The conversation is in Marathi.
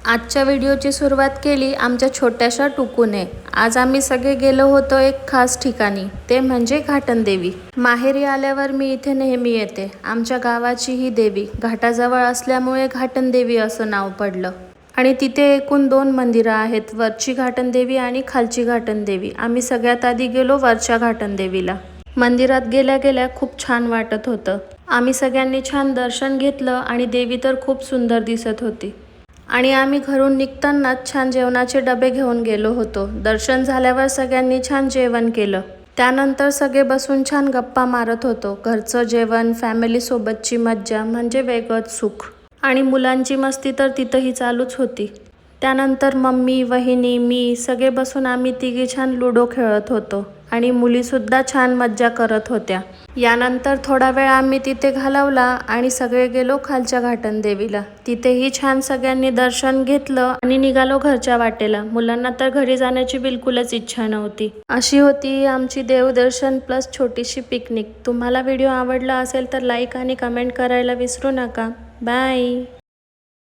आजच्या व्हिडिओची सुरुवात केली आमच्या छोट्याशा टुकूने। आज आम्ही सगळे गेलो होतो एक खास ठिकाणी, ते म्हणजे घाटनदेवी। माहेरी आल्यावर मी इथे नेहमी येते। आमच्या गावाची ही देवी घाटाजवळ असल्यामुळे घाटनदेवी असं नाव पडलं। आणि तिथे एकूण 2 मंदिरं आहेत, वरची घाटनदेवी आणि खालची घाटनदेवी। आम्ही सगळ्यात आधी गेलो वरच्या घाटनदेवीला। मंदिरात गेल्या गेल्या खूप छान वाटत होतं। आम्ही सगळ्यांनी छान दर्शन घेतलं आणि देवी तर खूप सुंदर दिसत होती। आणि आम्ही घरून निघतानाच छान जेवणाचे डबे घेऊन गेलो होतो। दर्शन झाल्यावर सगळ्यांनी छान जेवण केलं। त्यानंतर सगळे बसून छान गप्पा मारत होतो। घरचं जेवण, फॅमिली सोबतची मज्जा म्हणजे वेगळंच सुख। आणि मुलांची मस्ती तर तिथंही चालूच होती। त्यानंतर मम्मी, वहिनी, मी सगळे बसून आम्ही तिघी छान लुडो खेळत होतो आणि मुलीसुद्धा छान मज्जा करत होत्या। यानंतर थोडा वेळ आम्ही तिथे घालवला आणि सगळे गेलो खालच्या घाटनदेवीला। तिथेही छान सगळ्यांनी दर्शन घेतलं आणि निघालो घरच्या वाटेला। मुलांना तर घरी जाण्याची बिलकुलच इच्छा नव्हती। अशी होती आमची देवदर्शन प्लस छोटीशी पिकनिक। तुम्हाला व्हिडिओ आवडला असेल तर लाईक आणि कमेंट करायला विसरू नका। बाय।